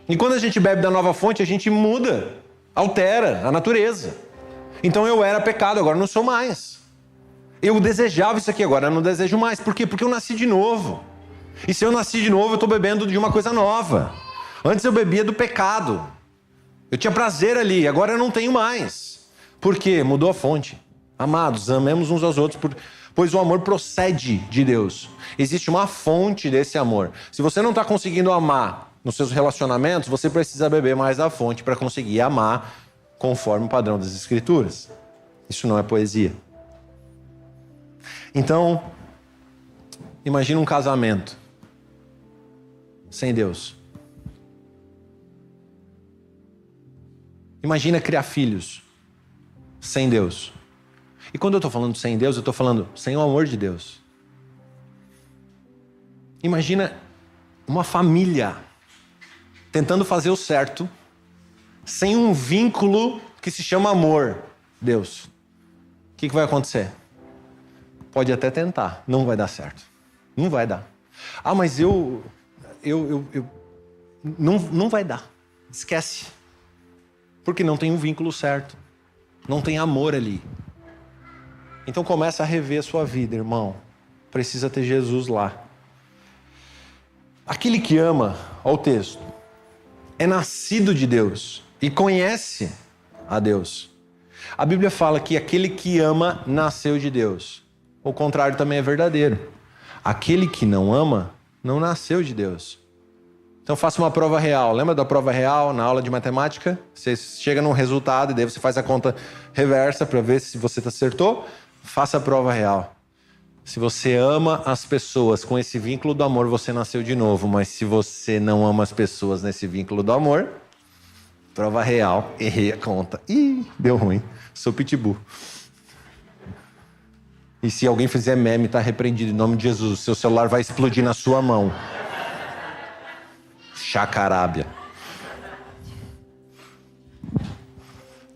C: E quando a gente bebe da nova fonte, a gente muda, altera a natureza. Então eu era pecado, agora não sou mais. Eu desejava isso aqui, agora eu não desejo mais. Por quê? Porque eu nasci de novo. E se eu nasci de novo, eu estou bebendo de uma coisa nova. Antes eu bebia do pecado. Eu tinha prazer ali, agora eu não tenho mais. Por quê? Mudou a fonte. Amados, amemos uns aos outros, pois o amor procede de Deus. Existe uma fonte desse amor. Se você não está conseguindo amar nos seus relacionamentos, você precisa beber mais da fonte para conseguir amar conforme o padrão das Escrituras. Isso não é poesia. Então, imagina um casamento sem Deus. Imagina criar filhos sem Deus. E quando eu estou falando sem Deus, eu estou falando sem o amor de Deus. Imagina uma família tentando fazer o certo sem um vínculo que se chama amor. Deus, o que vai acontecer? Pode até tentar, não vai dar certo. Não vai dar. Ah, mas não vai dar. Esquece. Porque não tem um vínculo certo. Não tem amor ali. Então começa a rever a sua vida, irmão. Precisa ter Jesus lá. Aquele que ama, olha o texto, é nascido de Deus e conhece a Deus. A Bíblia fala que aquele que ama nasceu de Deus. O contrário também é verdadeiro. Aquele que não ama não nasceu de Deus. Então faça uma prova real. Lembra da prova real na aula de matemática? Você chega num resultado e daí você faz a conta reversa para ver se você acertou. Faça a prova real. Se você ama as pessoas com esse vínculo do amor, você nasceu de novo. Mas se você não ama as pessoas nesse vínculo do amor, prova real, errei a conta. Ih, deu ruim. Sou pitbull. E se alguém fizer meme, tá repreendido em nome de Jesus. Seu celular vai explodir na sua mão. Chacarábia.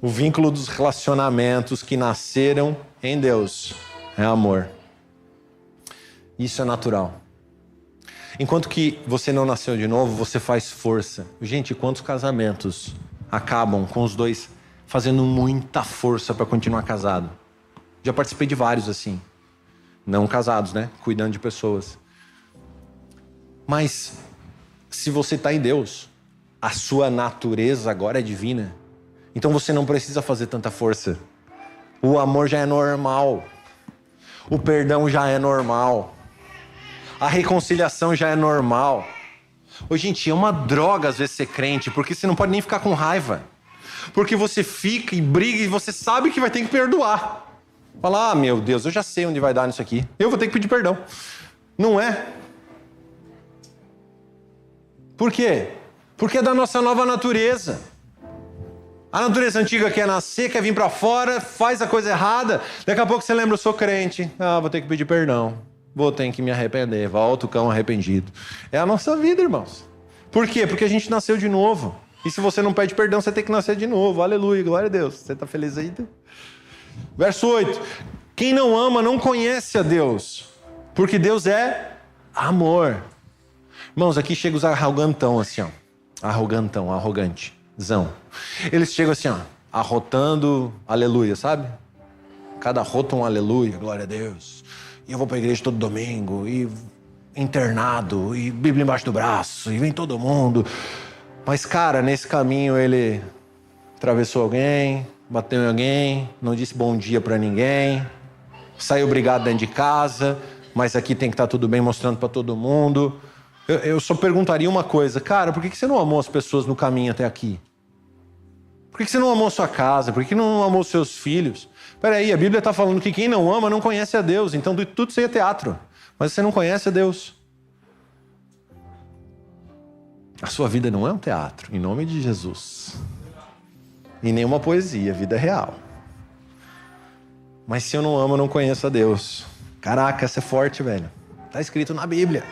C: O vínculo dos relacionamentos que nasceram em Deus é amor. Isso é natural. Enquanto que você não nasceu de novo, você faz força. Gente, quantos casamentos acabam com os dois fazendo muita força para continuar casado? Já participei de vários assim. Não casados, né? Cuidando de pessoas. Mas se você está em Deus, a sua natureza agora é divina. Então você não precisa fazer tanta força. O amor já é normal. O perdão já é normal. A reconciliação já é normal. Ô, gente, é uma droga às vezes ser crente, porque você não pode nem ficar com raiva. Porque você fica e briga e você sabe que vai ter que perdoar. Fala, meu Deus, eu já sei onde vai dar nisso aqui. Eu vou ter que pedir perdão. Não é? Por quê? Porque é da nossa nova natureza. A natureza antiga quer nascer, quer vir pra fora, faz a coisa errada. Daqui a pouco você lembra, eu sou crente. Vou ter que pedir perdão. Vou ter que me arrepender. Volta o cão arrependido. É a nossa vida, irmãos. Por quê? Porque a gente nasceu de novo. E se você não pede perdão, você tem que nascer de novo. Aleluia, glória a Deus. Você tá feliz aí? Verso 8. Quem não ama não conhece a Deus, porque Deus é amor. Irmãos, aqui chega os arrogantão assim, ó. Arrogantão, arrogantezão. Eles chegam assim, ó, arrotando aleluia, sabe? Cada arroto um aleluia, glória a Deus. E eu vou pra igreja todo domingo, e internado, e Bíblia embaixo do braço, e vem todo mundo. Mas, cara, nesse caminho ele atravessou alguém, bateu em alguém, não disse bom dia pra ninguém, saiu brigado dentro de casa, mas aqui tem que estar tudo bem, mostrando pra todo mundo. Eu só perguntaria uma coisa, cara, por que você não amou as pessoas no caminho até aqui? Por que você não amou sua casa? Por que não amou seus filhos? Peraí, a Bíblia está falando que quem não ama não conhece a Deus, então tudo isso aí é teatro. Mas você não conhece a Deus. A sua vida não é um teatro, em nome de Jesus. E nem uma poesia, a vida é real. Mas se eu não amo, eu não conheço a Deus. Caraca, essa é forte, velho. Tá escrito na Bíblia.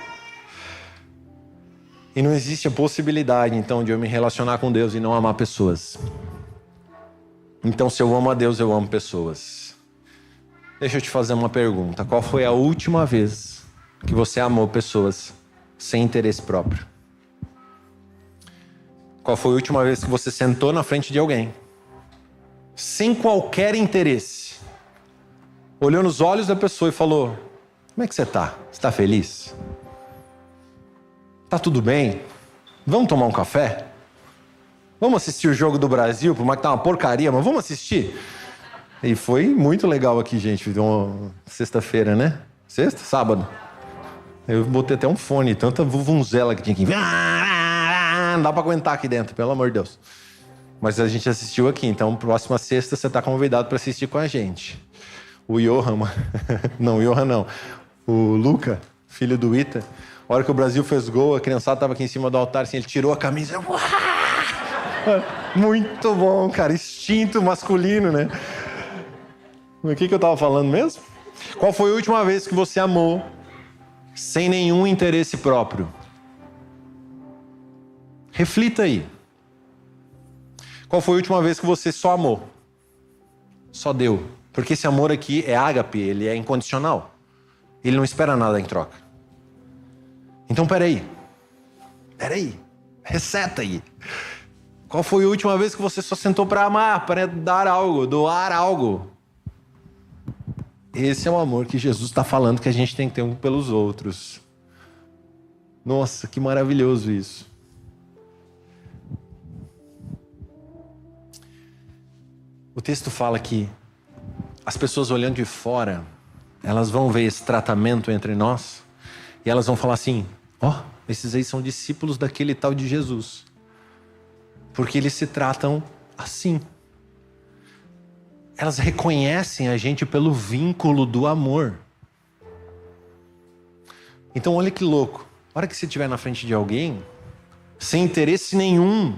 C: E não existe a possibilidade, então, de eu me relacionar com Deus e não amar pessoas. Então, se eu amo a Deus, eu amo pessoas. Deixa eu te fazer uma pergunta. Qual foi a última vez que você amou pessoas sem interesse próprio? Qual foi a última vez que você sentou na frente de alguém, sem qualquer interesse, olhou nos olhos da pessoa e falou: como é que você está? Você está feliz? Tá tudo bem? Vamos tomar um café? Vamos assistir o Jogo do Brasil, por mais que tá uma porcaria, mas vamos assistir? E foi muito legal aqui, gente. Sexta-feira, né? Sexta? Sábado. Eu botei até um fone, tanta vuvunzela que tinha aqui. Não dá pra aguentar aqui dentro, pelo amor de Deus. Mas a gente assistiu aqui, então próxima sexta você tá convidado para assistir com a gente. O Johan, não, o Johan não. O Luca, filho do Ita, a hora que o Brasil fez gol, a criançada tava aqui em cima do altar, assim, ele tirou a camisa. Muito bom, cara, instinto masculino, né? O que eu tava falando mesmo? Qual foi a última vez que você amou sem nenhum interesse próprio? Reflita aí. Qual foi a última vez que você só amou? Só deu. Porque esse amor aqui é ágape, ele é incondicional. Ele não espera nada em troca. Então, peraí. Reseta aí. Qual foi a última vez que você só sentou para amar, para dar algo, doar algo? Esse é o amor que Jesus está falando que a gente tem que ter um pelos outros. Nossa, que maravilhoso isso. O texto fala que as pessoas olhando de fora, elas vão ver esse tratamento entre nós e elas vão falar assim: ó, esses aí são discípulos daquele tal de Jesus. Porque eles se tratam assim. Elas reconhecem a gente pelo vínculo do amor. Então olha que louco. A hora que você estiver na frente de alguém, sem interesse nenhum,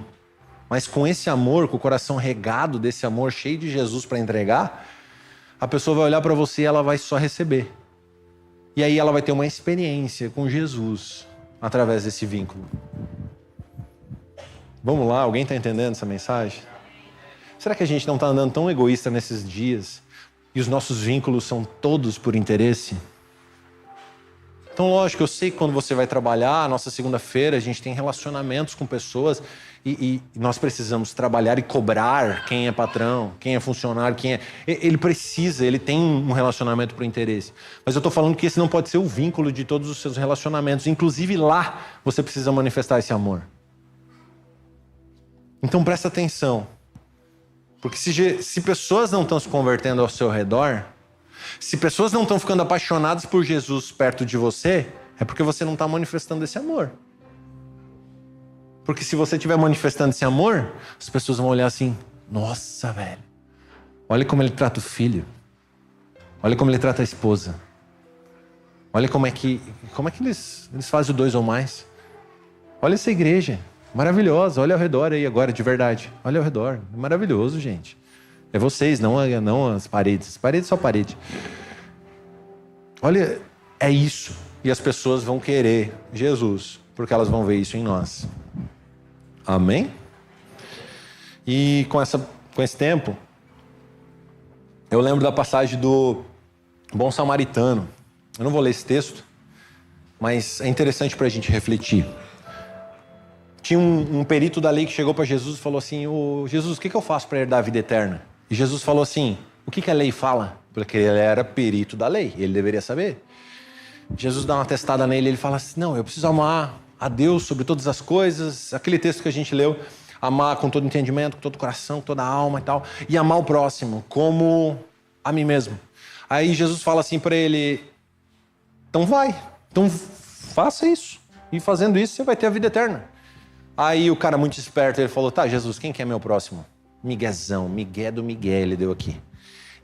C: mas com esse amor, com o coração regado desse amor, cheio de Jesus para entregar, a pessoa vai olhar para você e ela vai só receber. E aí ela vai ter uma experiência com Jesus através desse vínculo. Vamos lá, alguém está entendendo essa mensagem? Será que a gente não está andando tão egoísta nesses dias e os nossos vínculos são todos por interesse? Então, lógico, eu sei que quando você vai trabalhar, a nossa segunda-feira, a gente tem relacionamentos com pessoas e nós precisamos trabalhar e cobrar quem é patrão, quem é funcionário, quem é... Ele tem um relacionamento por interesse. Mas eu estou falando que esse não pode ser o vínculo de todos os seus relacionamentos. Inclusive lá, você precisa manifestar esse amor. Então, presta atenção. Porque se pessoas não estão se convertendo ao seu redor, se pessoas não estão ficando apaixonadas por Jesus perto de você, é porque você não está manifestando esse amor. Porque se você estiver manifestando esse amor, as pessoas vão olhar assim: nossa, velho, olha como ele trata o filho. Olha como ele trata a esposa. Olha como é que eles fazem o 2 ou mais. Olha essa igreja, maravilhosa. Olha ao redor aí agora, de verdade. Olha ao redor, é maravilhoso, gente. É vocês, não as paredes. As paredes são parede. Olha, é isso. E as pessoas vão querer Jesus, porque elas vão ver isso em nós. Amém? E com esse tempo, eu lembro da passagem do Bom Samaritano. Eu não vou ler esse texto, mas é interessante para a gente refletir. Tinha um perito da lei que chegou para Jesus e falou assim: Jesus, o que eu faço para herdar a vida eterna? E Jesus falou assim: o que a lei fala? Porque ele era perito da lei, ele deveria saber. Jesus dá uma testada nele, ele fala assim: não, eu preciso amar a Deus sobre todas as coisas. Aquele texto que a gente leu, amar com todo entendimento, com todo o coração, com toda a alma e tal. E amar o próximo como a mim mesmo. Aí Jesus fala assim para ele: então faça isso. E fazendo isso você vai ter a vida eterna. Aí o cara muito esperto, ele falou: tá, Jesus, quem que é meu próximo? Miguezão, Migué do Miguel, ele deu aqui.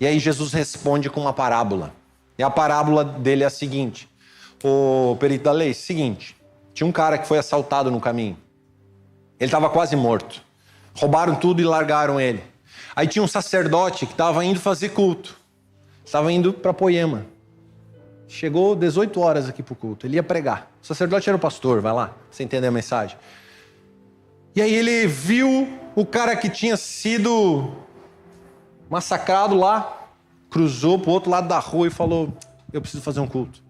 C: E aí Jesus responde com uma parábola. E a parábola dele é a seguinte: o perito da lei, seguinte, tinha um cara que foi assaltado no caminho. Ele estava quase morto. Roubaram tudo e largaram ele. Aí tinha um sacerdote que estava indo fazer culto. Estava indo para Poema. Chegou 18 horas aqui para o culto. Ele ia pregar. O sacerdote era o pastor, vai lá, você entender a mensagem. E aí ele viu o cara que tinha sido massacrado lá, cruzou para o outro lado da rua e falou, eu preciso fazer um culto.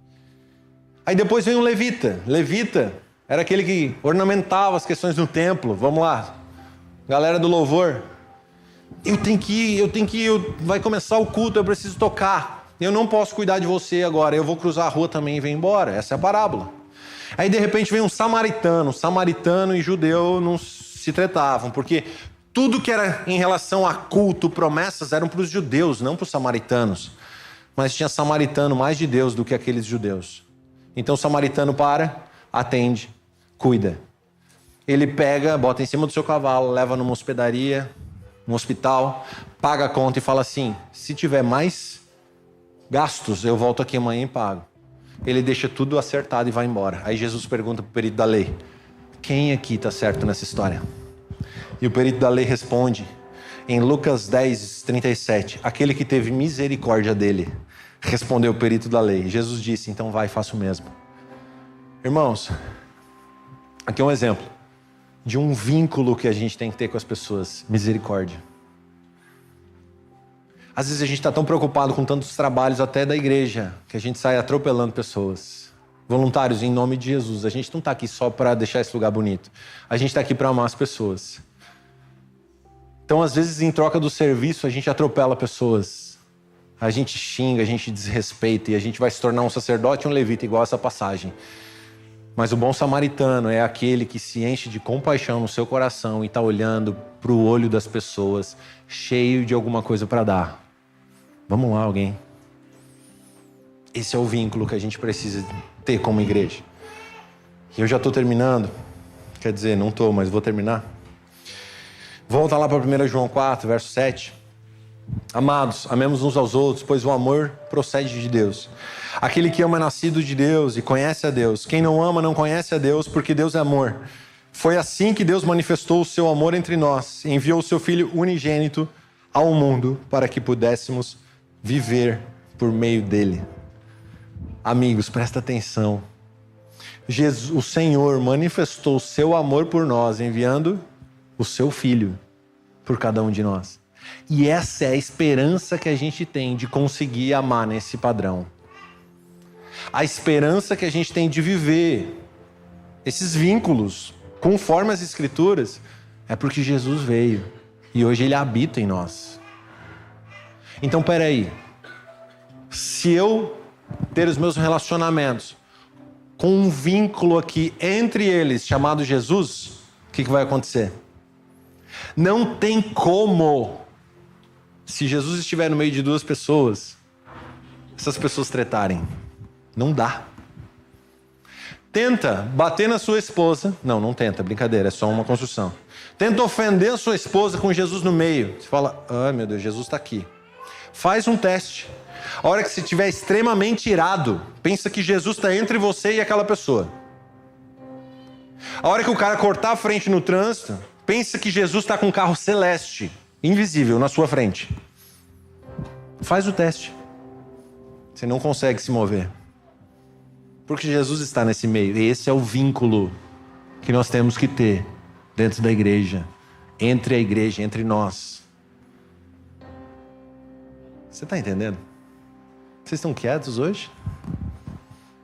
C: Aí depois veio um levita. Levita era aquele que ornamentava as questões do templo. Vamos lá, galera do louvor. Eu tenho que ir, vai começar o culto, eu preciso tocar. Eu não posso cuidar de você agora, eu vou cruzar a rua também e vem embora. Essa é a parábola. Aí de repente vem um samaritano. Samaritano e judeu não se tretavam, porque tudo que era em relação a culto, promessas, eram para os judeus, não para os samaritanos. Mas tinha samaritano mais de Deus do que aqueles judeus. Então o samaritano para, atende, cuida. Ele pega, bota em cima do seu cavalo, leva numa hospedaria, num hospital, paga a conta e fala assim, se tiver mais gastos, eu volto aqui amanhã e pago. Ele deixa tudo acertado e vai embora. Aí Jesus pergunta para o perito da lei, quem aqui está certo nessa história? E o perito da lei responde, em Lucas 10, 37, aquele que teve misericórdia dele, respondeu o perito da lei. Jesus disse, então vai, faça o mesmo. Irmãos, aqui é um exemplo de um vínculo que a gente tem que ter com as pessoas, misericórdia. Às vezes a gente está tão preocupado com tantos trabalhos até da igreja, que a gente sai atropelando pessoas. Voluntários, em nome de Jesus, a gente não está aqui só para deixar esse lugar bonito. A gente está aqui para amar as pessoas. Então, às vezes, em troca do serviço, a gente atropela pessoas. A gente xinga, a gente desrespeita e a gente vai se tornar um sacerdote e um levita, igual essa passagem. Mas o bom samaritano é aquele que se enche de compaixão no seu coração e está olhando para o olho das pessoas, cheio de alguma coisa para dar. Vamos lá, alguém. Esse é o vínculo que a gente precisa ter como igreja. E eu já estou terminando. Quer dizer, não estou, mas vou terminar. Volta lá para 1 João 4, verso 7. Amados, amemos uns aos outros, pois o amor procede de Deus. Aquele que ama é nascido de Deus e conhece a Deus. Quem não ama não conhece a Deus, porque Deus é amor. Foi assim que Deus manifestou o seu amor entre nós. Enviou o seu Filho unigênito ao mundo para que pudéssemos viver por meio dele. Amigos, presta atenção. Jesus, o Senhor manifestou o seu amor por nós, enviando o seu Filho por cada um de nós. E essa é a esperança que a gente tem de conseguir amar nesse padrão. A esperança que a gente tem de viver esses vínculos conforme as Escrituras é porque Jesus veio e hoje Ele habita em nós. Então, peraí. Se eu ter os meus relacionamentos com um vínculo aqui entre eles chamado Jesus, o que vai acontecer? Não tem como, se Jesus estiver no meio de duas pessoas, essas pessoas tretarem. Não dá. Tenta bater na sua esposa. Não tenta, brincadeira, é só uma construção. Tenta ofender a sua esposa com Jesus no meio. Você fala, meu Deus, Jesus está aqui. Faz um teste. A hora que você estiver extremamente irado, pensa que Jesus está entre você e aquela pessoa. A hora que o cara cortar a frente no trânsito, pensa que Jesus está com um carro celeste, invisível, na sua frente. Faz o teste. Você não consegue se mover. Porque Jesus está nesse meio. E esse é o vínculo que nós temos que ter dentro da igreja. Entre a igreja, entre nós. Você está entendendo? Vocês estão quietos hoje?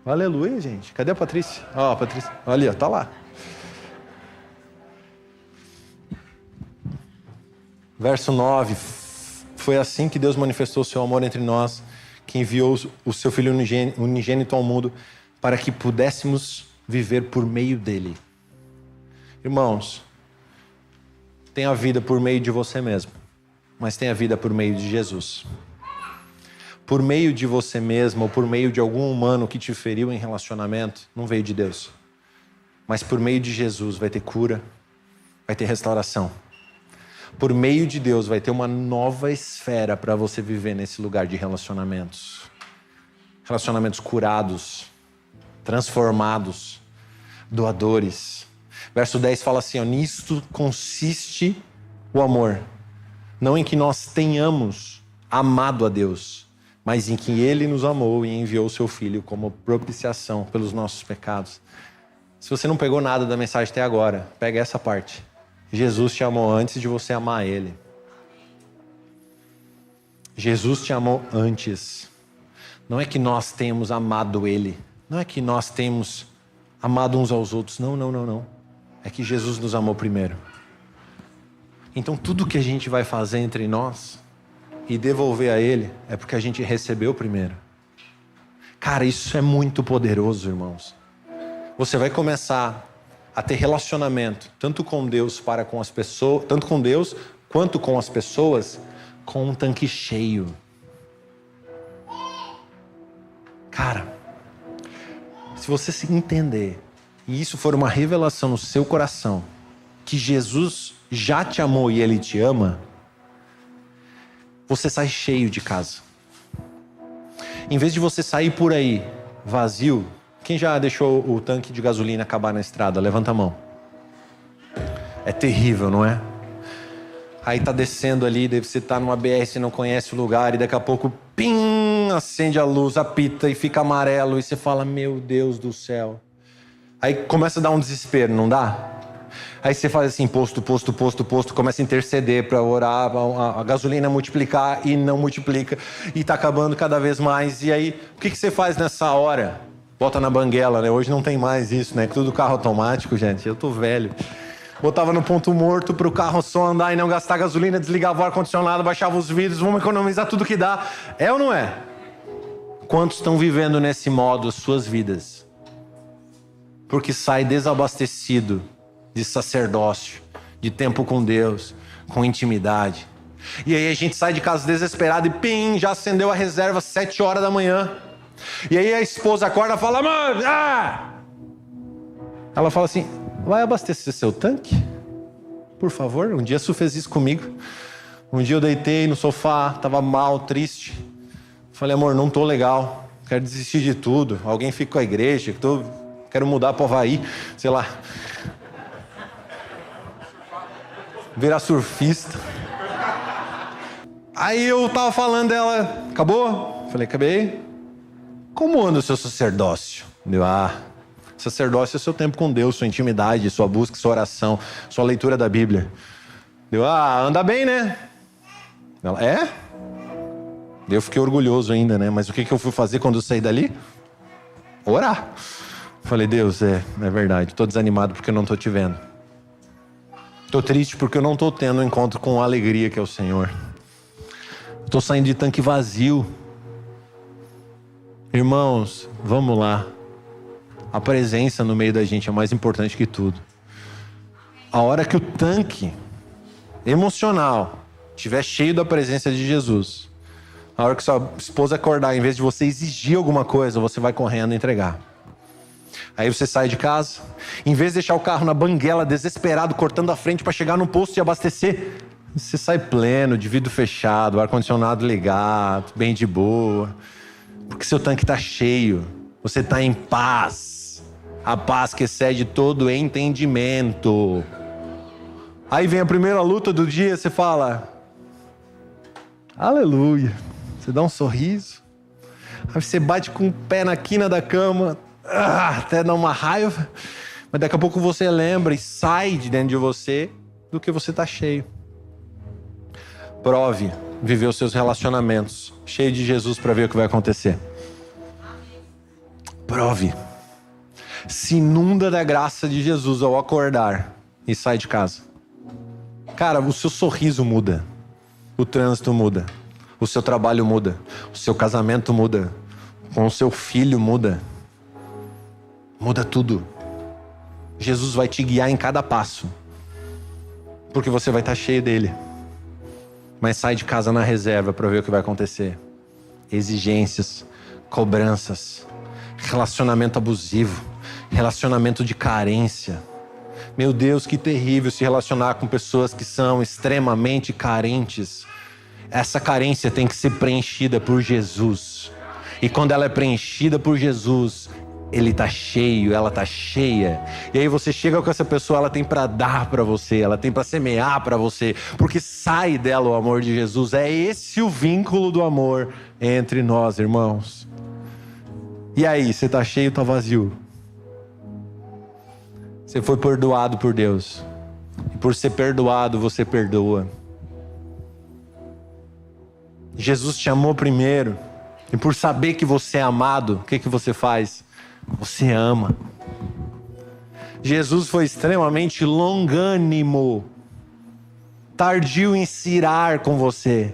C: Aleluia, gente. Cadê a Patrícia? A Patrícia. Olha, tá lá. Verso 9. Foi assim que Deus manifestou o seu amor entre nós, que enviou o seu Filho unigênito ao mundo, para que pudéssemos viver por meio dele. Irmãos, tem a vida por meio de você mesmo, mas tem a vida por meio de Jesus. Por meio de você mesmo ou por meio de algum humano que te feriu em relacionamento, não veio de Deus. Mas por meio de Jesus vai ter cura, vai ter restauração. Por meio de Deus vai ter uma nova esfera para você viver nesse lugar de relacionamentos. Relacionamentos curados, transformados, doadores. Verso 10 fala assim, ó, nisto consiste o amor. Não em que nós tenhamos amado a Deus, mas em que Ele nos amou e enviou o seu Filho como propiciação pelos nossos pecados. Se você não pegou nada da mensagem até agora, pega essa parte. Jesus te amou antes de você amar Ele. Jesus te amou antes. Não é que nós tenhamos amado Ele. Não é que nós temos amado uns aos outros. Não. É que Jesus nos amou primeiro. Então tudo que a gente vai fazer entre nós e devolver a Ele é porque a gente recebeu primeiro. Cara, isso é muito poderoso, irmãos. Você vai começar a ter relacionamento tanto com Deus para com as pessoas, tanto com Deus quanto com as pessoas, com um tanque cheio. Cara, se você se entender e isso for uma revelação no seu coração, que Jesus já te amou e Ele te ama, você sai cheio de casa. Em vez de você sair por aí vazio, quem já deixou o tanque de gasolina acabar na estrada? Levanta a mão. É terrível, não é? Aí tá descendo ali, deve você tá numa BR, você não conhece o lugar, e daqui a pouco, pim, acende a luz, apita e fica amarelo, e você fala, meu Deus do céu. Aí começa a dar um desespero, não dá? Aí você faz assim, posto, começa a interceder para orar, a gasolina multiplicar e não multiplica, e tá acabando cada vez mais. E aí, o que você faz nessa hora? Bota na banguela, né? Hoje não tem mais isso, né? Tudo carro automático, gente, eu tô velho. Botava no ponto morto pro carro só andar e não gastar gasolina, desligava o ar-condicionado, baixava os vidros, vamos economizar tudo que dá. É ou não é? Quantos estão vivendo nesse modo as suas vidas? Porque sai desabastecido de sacerdócio, de tempo com Deus, com intimidade. E aí a gente sai de casa desesperado e pim, já acendeu a reserva 7 horas da manhã. E aí a esposa acorda e fala, mano, Ela fala assim, vai abastecer seu tanque? Por favor, um dia você fez isso comigo. Um dia eu deitei no sofá, tava mal, triste. Falei, amor, não tô legal, quero desistir de tudo. Alguém fica com a igreja, quero mudar pro Havaí, sei lá. Virar surfista. Aí eu tava falando dela, acabou? Falei, acabei. Como anda o seu sacerdócio? Deu, sacerdócio é seu tempo com Deus, sua intimidade, sua busca, sua oração, sua leitura da Bíblia. Deu, anda bem, né? Ela, é? Eu fiquei orgulhoso ainda, né? Mas o que eu fui fazer quando eu saí dali? Orar. Falei, Deus, é verdade, tô desanimado porque eu não tô te vendo. Tô triste porque eu não tô tendo um encontro com a alegria que é o Senhor. Tô saindo de tanque vazio. Irmãos, vamos lá. A presença no meio da gente é mais importante que tudo. A hora que o tanque emocional estiver cheio da presença de Jesus, a hora que sua esposa acordar, em vez de você exigir alguma coisa, você vai correndo entregar. Aí você sai de casa, em vez de deixar o carro na banguela, desesperado, cortando a frente para chegar no posto e abastecer, você sai pleno, de vidro fechado, ar-condicionado ligado, bem de boa, porque seu tanque está cheio, você está em paz, a paz que excede todo entendimento. Aí vem a primeira luta do dia, você fala, aleluia, você dá um sorriso, aí você bate com o pé na quina da cama, até dá uma raiva, mas daqui a pouco você lembra e sai de dentro de você do que você está cheio. Prove viver os seus relacionamentos cheio de Jesus para ver o que vai acontecer. Prove. Se inunda da graça de Jesus ao acordar e sai de casa. Cara, o seu sorriso muda, o trânsito muda, o seu trabalho muda, o seu casamento muda, com o seu filho muda. Muda tudo. Jesus vai te guiar em cada passo, porque você vai estar cheio dele. Mas sai de casa na reserva para ver o que vai acontecer. Exigências, cobranças, relacionamento abusivo, relacionamento de carência. Meu Deus, que terrível se relacionar com pessoas que são extremamente carentes. Essa carência tem que ser preenchida por Jesus. E quando ela é preenchida por Jesus, ele tá cheio, ela tá cheia. E aí você chega com essa pessoa, ela tem para dar para você, ela tem para semear para você, porque sai dela o amor de Jesus. É esse o vínculo do amor entre nós, irmãos. E aí, você tá cheio, tá vazio? Você foi perdoado por Deus. E por ser perdoado, você perdoa. Jesus te amou primeiro. E por saber que você é amado, o que você faz? Você ama. Jesus foi extremamente longânimo, tardio em se irar com você.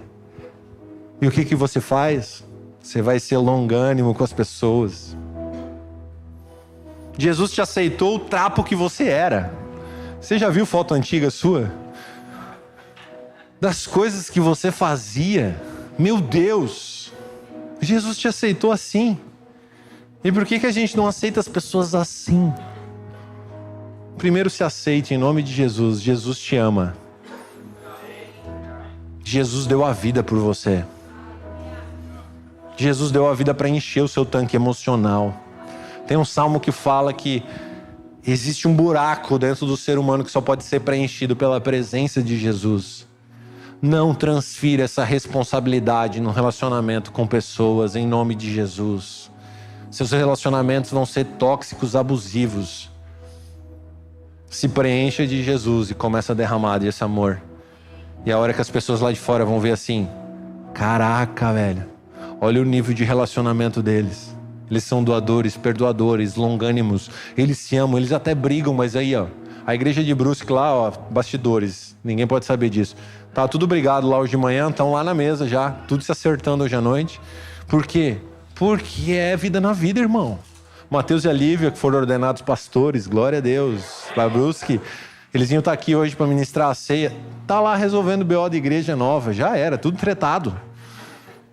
C: E o que você faz? Você vai ser longânimo com as pessoas. Jesus te aceitou o trapo que você era. Você já viu foto antiga sua? Das coisas que você fazia. Meu Deus! Jesus te aceitou assim. E por que a gente não aceita as pessoas assim? Primeiro se aceite em nome de Jesus. Jesus te ama. Jesus deu a vida por você. Jesus deu a vida para encher o seu tanque emocional. Tem um salmo que fala que existe um buraco dentro do ser humano que só pode ser preenchido pela presença de Jesus. Não transfira essa responsabilidade no relacionamento com pessoas em nome de Jesus. Seus relacionamentos vão ser tóxicos, abusivos. Se preencha de Jesus e começa a derramar desse amor. E a hora que as pessoas lá de fora vão ver assim: caraca, velho, olha o nível de relacionamento deles. Eles são doadores, perdoadores, longânimos. Eles se amam, eles até brigam, mas aí, ó, a igreja de Brusque lá, ó, bastidores. Ninguém pode saber disso. Tá tudo brigado lá hoje de manhã, estão lá na mesa já, tudo se acertando hoje à noite. Por quê? Porque é vida na vida, irmão. Mateus e a Lívia, que foram ordenados pastores, glória a Deus, lá Brusque, eles iam estar aqui hoje para ministrar a ceia. Tá lá resolvendo o BO da igreja nova, já era, tudo tretado.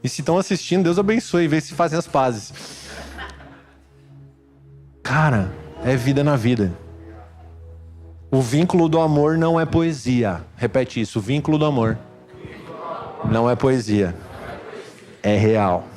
C: E se estão assistindo, Deus abençoe, vê se fazem as pazes. Cara, é vida na vida. O vínculo do amor não é poesia. Repete isso, o vínculo do amor não é poesia. É real.